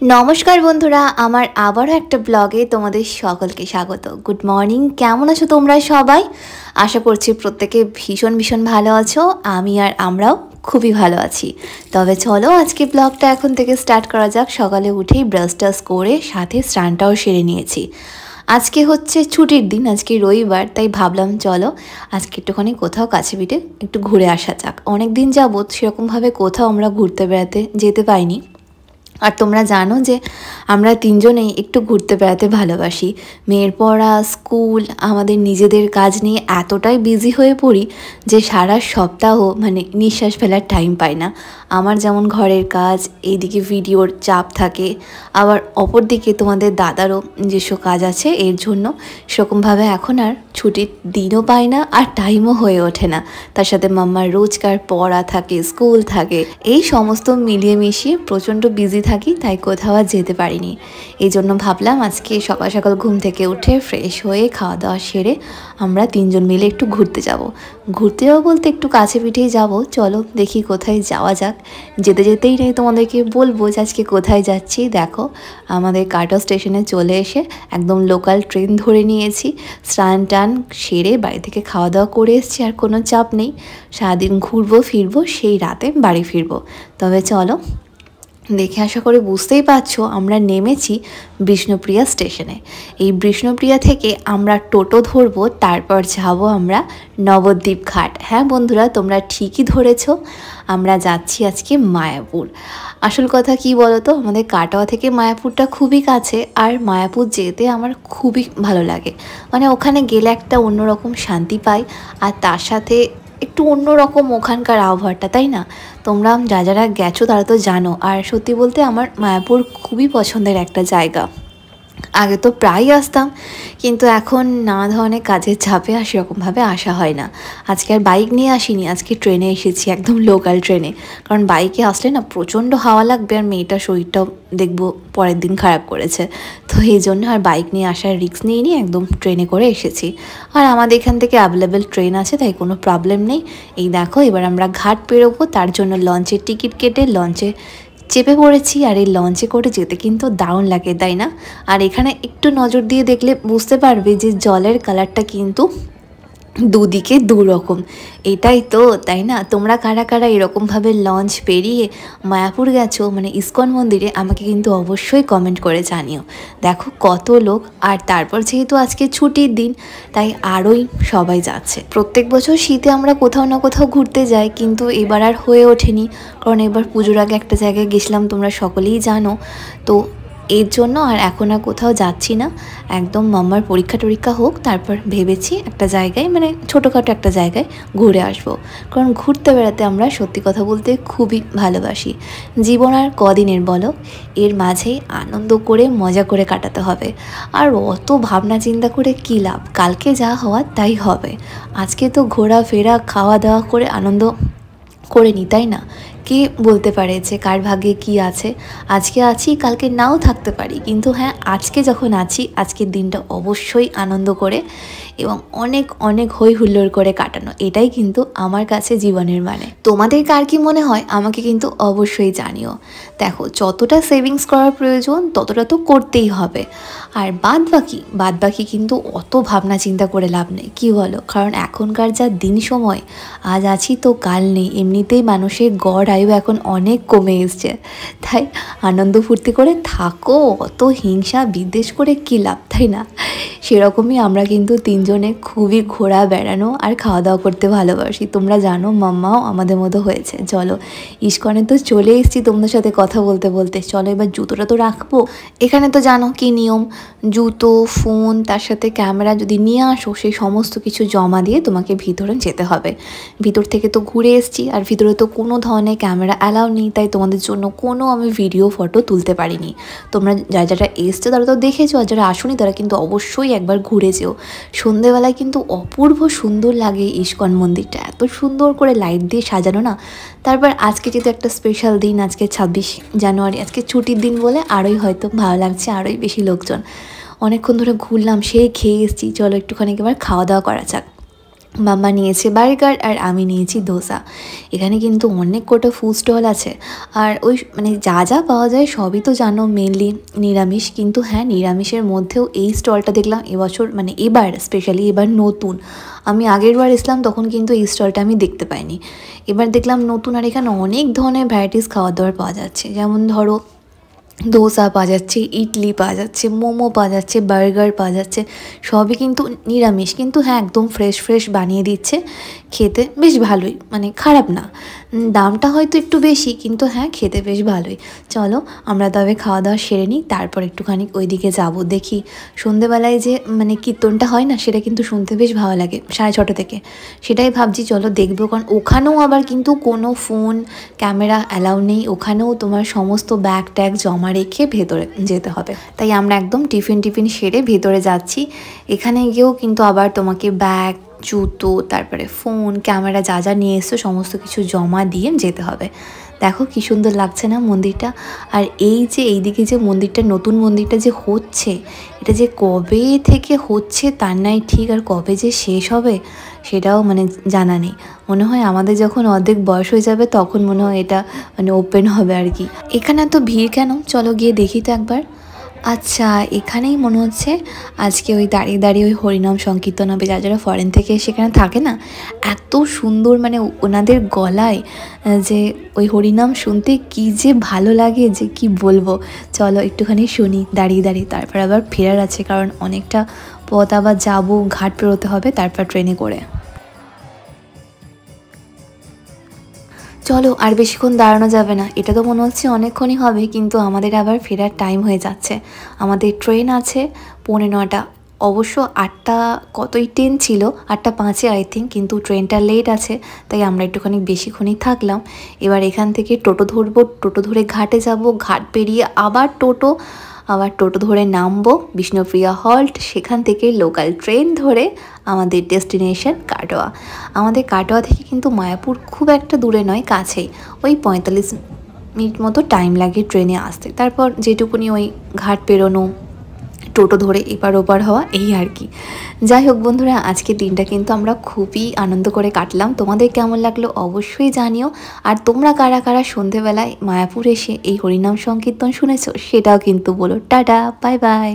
नमस्कार बंधुरा आमार आबारो एक ब्लगे तुम्हारे सकलके स्वागत। गुड मर्निंग, केमन आछो तोमरा सबाई? आशा करछि प्रत्येके भीषण भीषण भालो आछो। आमी आर आमराओ खूबই ভালো আছি। তবে চলো আজকে ব্লগটা এখন থেকে স্টার্ট করা যাক। সকালে উঠেই ব্রাশ টাশ করে সাথে স্নানটাও সেরে নিয়েছি। আজকে হচ্ছে ছুটির দিন, আজকে রবিবার, তাই ভাবলাম চলো আজকে একটুখানি কোথাও কাছে পিঠে একটু ঘুরে আসা যাক। অনেক দিন যাবত সেরকমভাবে কোথাও আমরা ঘুরতে বেড়াতে যেতে পাইনি। আর তোমরা জানো যে আমরা তিনজনেই একটু ঘুরতে বেড়াতে ভালোবাসি। মেয়ের পড়া, স্কুল, আমাদের নিজেদের কাজ নিয়ে এতটাই বিজি হয়ে পড়ি যে সারা সপ্তাহ মানে নিঃশ্বাস ফেলার টাইম পাই না। আমার যেমন ঘরের কাজ, এইদিকে ভিডিওর চাপ থাকে, আবার অপরদিকে তোমাদের দাদারও যেসব কাজ আছে, এর জন্য সেরকমভাবে এখন আর ছুটির দিনও পাই না আর টাইমও হয়ে ওঠে না। তার সাথে মাম্মার রোজকার পড়া থাকে, স্কুল থাকে, এই সমস্ত মিলিয়ে মিশিয়ে প্রচণ্ড বিজি থাকি, তাই কোথাও আর যেতে পারিনি। এই জন্য ভাবলাম আজকে সকাল সকাল ঘুম থেকে উঠে ফ্রেশ হয়ে খাওয়া দাওয়া সেরে আমরা তিনজন মিলে একটু ঘুরতে যাব। ঘুরতে যাবো বলতে একটু কাছে পিঠেই যাব। চলো দেখি কোথায় যাওয়া যাক। যেতে যেতেই নেই তোমাদেরকে বলবো যে আজকে কোথায় যাচ্ছি। দেখো আমাদের কাটা স্টেশনে চলে এসে একদম লোকাল ট্রেন ধরে নিয়েছি। স্নান টান সেরে বাড়ি থেকে খাওয়া দাওয়া করে এসেছি, আর কোনো চাপ নেই। সারাদিন ঘুরবো ফিরবো, সেই রাতে বাড়ি ফিরবো। তবে চলো, দেখে আশা করে বুঝতেই পারছো আমরা নেমেছি বিষ্ণুপ্রিয়া স্টেশনে। এই বিষ্ণুপ্রিয়া থেকে আমরা টোটো ধরবো, তারপর যাব আমরা নবদ্বীপ ঘাট। হ্যাঁ বন্ধুরা, তোমরা ঠিকই ধরেছো, আমরা যাচ্ছি আজকে মায়াপুর। আসল কথা কি বলো তো, আমাদের কাটোয়া থেকে মায়াপুরটা খুবই কাছে, আর মায়াপুর যেতে আমার খুবই ভালো লাগে। মানে ওখানে গেলে একটা অন্যরকম শান্তি পাই, আর তার সাথে একটু অন্যরকম ওখানকার আবহাওয়াটা, তাই না? তোমরা যারা গেছো তারা তো জানো। আর সত্যি বলতে আমার মায়াপুর খুবই পছন্দের একটা জায়গা। আগে তো প্রায়ই আসতাম, কিন্তু এখন নানা ধরনের কাজের চাপে আর সেরকমভাবে আসা হয় না। আজকে আর বাইক নিয়ে আসিনি, আজকে ট্রেনে এসেছি, একদম লোকাল ট্রেনে। কারণ বাইকে আসলে না প্রচণ্ড হাওয়া লাগবে, আর মেয়েটার শরীরটাও দেখবো পরের দিন খারাপ করেছে। তো এই জন্য আর বাইক নিয়ে আসার রিস্ক নিয়ে একদম ট্রেনে করে এসেছি। আর আমাদের এখান থেকে অ্যাভেলেবেল ট্রেন আছে, তাই কোনো প্রবলেম নেই। এই দেখো এবার আমরা ঘাট পেরোবো, তার জন্য লঞ্চের টিকিট কেটে লঞ্চে চেপে পড়েছি। আর এই লঞ্চে করে যেতে কিন্তু দারুণ লাগে, তাই না? আর এখানে একটু নজর দিয়ে দেখলে বুঝতে পারবে যে জলের কালারটা কিন্তু দুদিকে দু রকম। এটাই তো, তাই না? তোমরা কারা কারা এরকমভাবে লঞ্চ পেরিয়ে মায়াপুর গেছো, মানে ইস্কন মন্দিরে, আমাকে কিন্তু অবশ্যই কমেন্ট করে জানিও। দেখো কত লোক, আর তারপর যেহেতু আজকে ছুটির দিন, তাই আরোই সবাই যাচ্ছে। প্রত্যেক বছর শীতে আমরা কোথাও না কোথাও ঘুরতে যাই, কিন্তু এবার আর হয়ে ওঠেনি, কারণ এবার পুজোর আগে একটা জায়গায় গেছিলাম, তোমরা সকলেই জানো। তো এর জন্য আর এখন আর কোথাও যাচ্ছি না। একদম মাম্মার পরীক্ষা টরীক্ষা হোক, তারপর ভেবেছি একটা জায়গায়, মানে ছোটোখাটো একটা জায়গায় ঘুরে আসবো। কারণ ঘুরতে বেড়াতে আমরা সত্যি কথা বলতে খুবই ভালোবাসি। জীবন আর কদিনের বলো, এর মাঝেই আনন্দ করে মজা করে কাটাতে হবে। আর অত ভাবনা চিন্তা করে কী লাভ, কালকে যা হওয়ার তাই হবে। আজকে তো ঘোরাফেরা খাওয়া দাওয়া করে আনন্দ করে নি, তাই না? কে বলতে পারে যে কার ভাগ্যে কি আছে? আজকে আছি, কালকে নাও থাকতে পারি, কিন্তু হ্যাঁ আজকে যখন আছি, আজকের দিনটা অবশ্যই আনন্দ করে এবং অনেক অনেক হই হুল্লোড় করে কাটানো, এটাই কিন্তু আমার কাছে জীবনের মানে। তোমাদের কার কি মনে হয় আমাকে কিন্তু অবশ্যই জানিও। দেখো যতটা সেভিংস করার প্রয়োজন ততটা তো করতেই হবে, আর বাদ বাকি কিন্তু অত ভাবনা চিন্তা করে লাভ নেই, কি বলো? কারণ এখনকার যা দিন সময়, আজ আছি তো কাল নেই, এমনিতেই মানুষের গড় আয়ু এখন অনেক কমে এসছে। তাই আনন্দ ফুর্তি করে থাকো, অত হিংসা বিদ্বেষ করে কী লাভ, তাই না? সেরকমই আমরা কিন্তু তিনজনে খুবই ঘোরা বেড়ানো আর খাওয়া দাওয়া করতে ভালোবাসি। তোমরা জানো মাম্মাও আমাদের মতো হয়েছে। চলো ইস্কনে তো চলে এসেছি তোমাদের সাথে কথা বলতে বলতে। চলো এবার জুতোটা তো রাখবো। এখানে তো জানো কি নিয়ম, জুতো, ফোন, তার সাথে ক্যামেরা যদি নিয়ে আসো, সেই সমস্ত কিছু জমা দিয়ে তোমাকে ভিতরে যেতে হবে। ভিতর থেকে তো ঘুরে এসেছি, আর ভিতরে তো কোনো ধরনের ক্যামেরা অ্যালাউ নেই, তাই তোমাদের জন্য কোনো আমি ভিডিও ফটো তুলতে পারিনি। তোমরা যারা এসছো তারা তো দেখেছো, আর যারা আসোনি তারা কিন্তু অবশ্যই একবার ঘুরে যেও। সন্ধেবেলায় কিন্তু অপূর্ব সুন্দর লাগে ইস্কন মন্দিরটা, এত সুন্দর করে লাইট দিয়ে সাজানো না। তারপর আজকে যেহেতু একটা স্পেশাল দিন, আজকে 26 জানুয়ারি, আজকে ছুটির দিন বলে আরোই হয়তো ভালো লাগছে, আরোই বেশি লোকজন। অনেকক্ষণ ধরে ঘুরলাম, সেই খেয়ে এসেছি, চলো একটুখানি এবার খাওয়া দাওয়া করা যাক। মাম্মা নিয়েছে বার্গার আর আমি নিয়েছি ধোসা। এখানে কিন্তু অনেক কটা ফুড স্টল আছে, আর ওই মানে যা যা পাওয়া যায় সবই তো জানো মেনলি নিরামিষ, কিন্তু হ্যাঁ নিরামিষের মধ্যেও এই স্টলটা দেখলাম এবছর মানে এবার স্পেশালি এবার নতুন। আমি আগের বার এসলাম তখন কিন্তু এই স্টলটা আমি দেখতে পাইনি, এবার দেখলাম নতুন। আর এখানে অনেক ধরনের ভ্যারাইটিস খাবার দাবার পাওয়া যাচ্ছে, যেমন ধরো ধোসা পাওয়া যাচ্ছে, ইডলি পাওয়া যাচ্ছে, মোমো পাওয়া যাচ্ছে, বার্গার পাওয়া যাচ্ছে। সবই কিন্তু নিরামিষ, কিন্তু হ্যাঁ একদম ফ্রেশ ফ্রেশ বানিয়ে দিচ্ছে, খেতে বেশ ভালোই, মানে খারাপ না। দামটা হয়তো একটু বেশি, কিন্তু হ্যাঁ খেতে বেশ ভালোই। চলো আমরা তবে খাওয়া দাওয়া সেরে নিই, তারপর একটুখানি ওইদিকে যাবো। দেখি সন্ধেবেলায় যে মানে কীর্তনটা হয় না, সেটা কিন্তু শুনতে বেশ ভালো লাগে 6:30 থেকে। সেটাই ভাবছি চলো দেখবো, কারণ ওখানেও আবার কিন্তু কোনো ফোন ক্যামেরা অ্যালাউ নেই, ওখানেও তোমার সমস্ত ব্যাগ ট্যাগ জমা রেখে ভেতরে যেতে হবে। তাই আমরা একদম টিফিন সেরে ভেতরে যাচ্ছি। এখানে গিয়েও কিন্তু আবার তোমাকে ব্যাগ, জুতো, তারপরে ফোন ক্যামেরা যা যা নিয়ে এসছো সমস্ত কিছু জমা দিয়ে যেতে হবে। দেখো কি সুন্দর লাগছে না মন্দিরটা। আর এই যে এইদিকে যে মন্দিরটা, নতুন মন্দিরটা যে হচ্ছে, এটা যে কবে থেকে হচ্ছে তার নাই ঠিক, আর কবে যে শেষ হবে সেটাও মানে জানা নেই। মনে হয় আমাদের যখন অর্ধেক বয়স হয়ে যাবে তখন মনে হয় এটা মানে ওপেন হবে আর কি। এখানে এত ভিড় কেন, চলো গিয়ে দেখি তো একবার। আচ্ছা, এখানেই মনে হচ্ছে আজকে ওই দাঁড়িয়ে দাঁড়িয়ে ওই হরিনাম সংকীর্তন হবে। যারা ফরেন থেকে সেখানে থাকে না, এত সুন্দর মানে ওনাদের গলায় যে ওই হরিনাম শুনতে কি যে ভালো লাগে যে কি বলবো। চলো একটুখানি শুনি দাঁড়িয়ে দাঁড়িয়ে, তারপর আবার ফেরার আছে, কারণ অনেকটা পথ আবার যাবো, ঘাট পেরোতে হবে, তারপর ট্রেনে করে। চলো আর বেশিক্ষণ দাঁড়ানো যাবে না, এটা তো মনে হচ্ছে অনেকক্ষণই হবে, কিন্তু আমাদের আবার ফেরার টাইম হয়ে যাচ্ছে। আমাদের ট্রেন আছে 9:15। অবশ্য 8টা কতই 10 ছিল, 8:05 আই থিঙ্ক, কিন্তু ট্রেনটা লেট আছে, তাই আমরা একটুখানি বেশিক্ষণই থাকলাম। এবার এখান থেকে টোটো ধরবো, টোটো ধরে ঘাটে যাব, ঘাট পেরিয়ে আবার টোটো ধরে নামবো বিষ্ণুপ্রিয়া হল্ট, সেখান থেকে লোকাল ট্রেন ধরে আমাদের ডেস্টিনেশন কাটোয়া। আমাদের কাটোয়া থেকে কিন্তু মায়াপুর খুব একটা দূরে নয়, কাছেই, ওই 45 মিনিট মতো টাইম লাগে ট্রেনে আসতে। তারপর যেটুকুনি ওই ঘাট পেরোনো, টোটো ধরে এপার ওপার হওয়া, এই আর কি। যাই হোক বন্ধুরা, আজকের দিনটা কিন্তু আমরা খুবই আনন্দ করে কাটলাম। তোমাদের কেমন লাগলো অবশ্যই জানিও। আর তোমরা কারা কারা সন্ধেবেলায় মায়াপুর এসে এই হরিনাম সংকীর্তন শুনেছো সেটাও কিন্তু বলো। Tata, bye bye.